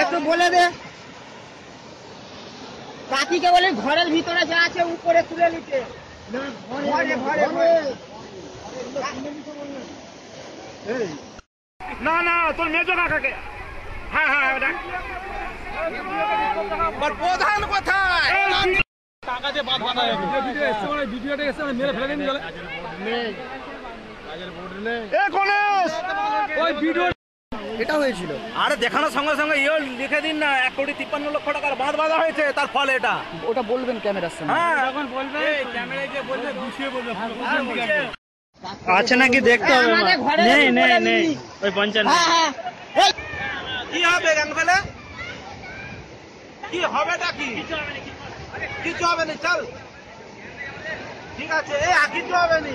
একটু বলে দে কাকিকে বলে ঘরের ভিতরে যা আছে উপরে তুলে নিতে। না না তোর মেজো কাকাকে। হ্যাঁ হ্যাঁ প্রধান কোথায়? টাকাতে বাদ বাঁধা যাবে। ভিডিওটা এসে মেরে ফেলে দিন গেলে ওই ভিডিও এটা হয়েছিল। আরে দেখানোর সঙ্গে সঙ্গে ইয়ে লিখে দিন না 1,53,00,000 টাকার বাঁধ বাঁধা হয়েছে, তার ফল এটা। ওটা বলবেন ক্যামেরার সামনে। হ্যাঁ যখন বলবে ক্যামেরায় যে বলবে গুছিয়ে বলবে। আছে নাকি দেখতে হবে। নেই নেই নেই ওই 55। কি হবে গান ফেলে? কি হবেটা কি? কিছু হবে না, চল ঠিক আছে। এই কিছু হবে না।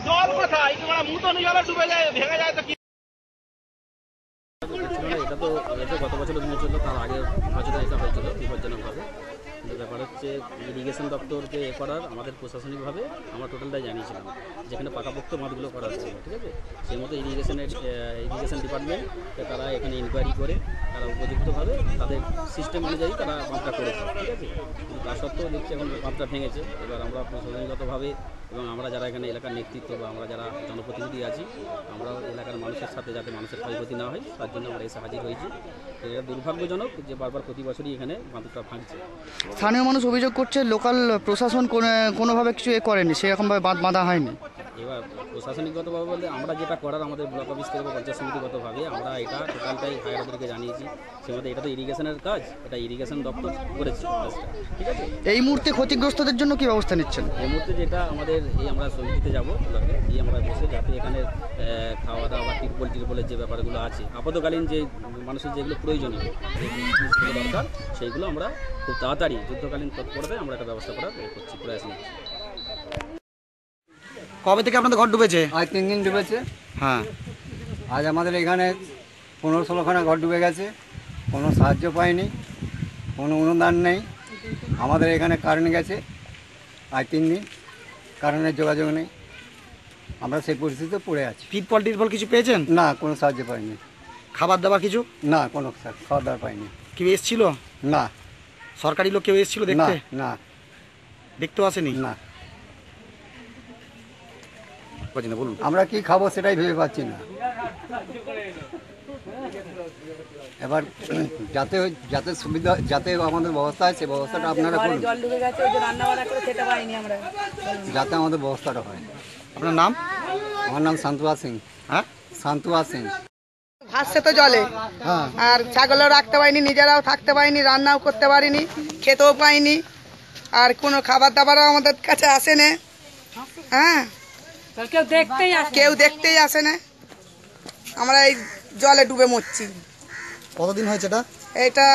জল কোথায়? মুতনি জলে ডুবে যায়, ভেঙে যায় তো কি? এটা তো গত বছর ছিল, তার আগের বছরে এটা হয়েছিল বিপজ্জনকভাবে। কিন্তু ব্যাপার হচ্ছে ইরিগেশন দপ্তরকে করার আমাদের প্রশাসনিকভাবে আমরা টোটালটাই জানিয়েছিলাম যেখানে পাকাপোক্ত বাঁধগুলো করা হচ্ছে, ঠিক আছে। সেই মতো ইরিগেশন ডিপার্টমেন্ট তারা এখানে ইনকোয়ারি করে তারা উপযুক্তভাবে তাদের সিস্টেম অনুযায়ী তারা বাঁধটা করেছে, ঠিক আছে। কিন্তু তা সত্ত্বেও দেখছি এখন বাঁধটা ভেঙেছে। এবার আমরা প্রশাসনিকগতভাবে এবং আমরা যারা এখানে এলাকার নেতৃত্ব বা আমরা যারা জনপ্রতিনিধি আছি, আমরা এলাকার মানুষের সাথে যাতে মানুষের ক্ষয়ক্ষতি না হয় তার জন্য আমরা এসে হাজির হয়েছি। এটা দুর্ভাগ্যজনক যে বারবার প্রতি বছরই এখানে বাঁধটা ভাঙছে। স্থানীয় মানুষ অভিযোগ করছে লোকাল প্রশাসন কোনোভাবে কিছু করেনি, সেরকমভাবে বাঁধ বাঁধা হয়নি। এবার প্রশাসনিকগতভাবে বলতে আমরা যেটা করার আমাদের ব্লক অফিস থেকে বা পঞ্চায়েত সমিতিগতভাবে আমরা এটা টোটালটাই হায়ারদেরকে জানিয়েছি। সে মধ্যে এটা তো ইরিগেশনের কাজ, এটা ইরিগেশন দপ্তর করেছে কাজটা, ঠিক আছে। এই মুহূর্তে ক্ষতিগ্রস্তদের জন্য কি ব্যবস্থা নিচ্ছেন? এই মুহূর্তে যেটা আমাদের আমরা সমিতিতে যাবো ব্লকে গিয়ে আমরা বসে যাতে এখানে খাওয়া দাওয়া বা টিরপলের যে ব্যাপারগুলো আছে আপাতকালীন যে মানুষের যেগুলো প্রয়োজনীয় যে জিনিসগুলো দরকার সেইগুলো আমরা খুব তাড়াতাড়ি যুদ্ধকালীন তৎপরতায় আমরা একটা ব্যবস্থা করার করছি, প্রয়াস নিচ্ছি। কবে থেকে আপনাদের ঘর ডুবেছে? আজ 3 দিন ডুবেছে। হ্যাঁ, আজ আমাদের এখানে 15-16খানা ঘর ডুবে গেছে, কোনো সাহায্য পাইনি, কোনো অনুদান নেই। আমাদের এখানে কারেন্ট গেছে আজ 3 দিন, কারেন্টের যোগাযোগ নেই। আমরা সেই পরিস্থিতিতে পড়ে আছি। টিরপল কিছু পেয়েছেন? না, কোনো সাহায্য পাইনি। খাবার দাবার কিছু? না, কোনো খাওয়া দাওয়া পাইনি। কেউ এসেছিল? না। সরকারি লোক কেউ এসেছিল দেখতে? না, দেখতেও আসেনি? না। বলুন। আমরা কি খাবো সেটাই ভেবে পাচ্ছি না। এবার যাতে যাতে সুবিধা, যাতে আমাদের ব্যবস্থা হয় সেই ব্যবস্থাটা আপনারা করুন, যাতে আমাদের ব্যবস্থাটা হয়। আপনার নাম? আমার নাম সান্তুয়া সিং। হ্যাঁ, সান্তুয়া সিং। ভাসছে তো জলে। হ্যাঁ। আর ছাগলও রাখতে পারিনি, নিজেরাও থাকতে পারিনি, রান্নাও করতে পারিনি, খেতেও পাইনি। আর কোনো খাবার দাবারও আমাদের কাছে আসে না। হ্যাঁ, কেউ দেখতেই আসে না। আমরা এই জলে ডুবে মরছি। কতদিন হয়েছে এটা? এটা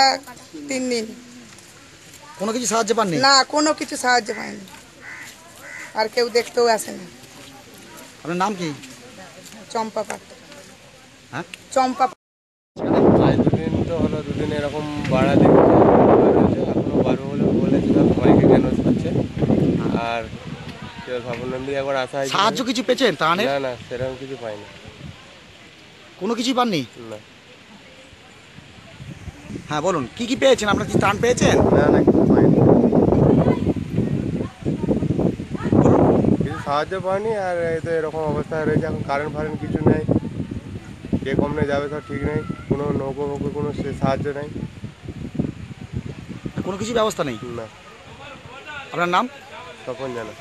3 দিন। কোনো কিছু সাহায্য পাননি? না, কোনো কিছু সাহায্য পাইনি, আর কেউ দেখতেও আসে না। আপনার নাম কি? চম্পা পাত্র। হ্যাঁ, চম্পা। আজ 2 দিন তো হলো, 2 দিন এরকম বাড়া দেখেছে, এখনো বারো বলে বলেছিল সবাইকে জ্ঞান হচ্ছে। আর সাবনন্দী একবার আসা হয়েছে। সাহায্য কিছু পেয়েছেন? তা না না, সেরকম কিছু পাইনি। কোনো কিছুই পাননি? না। হ্যাঁ বলুন, কি কি পেয়েছেন? আপনারা কি ত্রাণ পেয়েছেন? না না, কিছু পাইনি, কিছু সাহায্য পাইনি। আর এই তো এরকম অবস্থায় রয়েছে এখন, কারেন্ট ফারেন্ট কিছু নেই, কে কমনে যাবে তার ঠিক নেই, কোনো নৌকো কোনো সাহায্য নেই, কোনো কিছু ব্যবস্থা নেই? না। আপনার নাম? তখন জানা।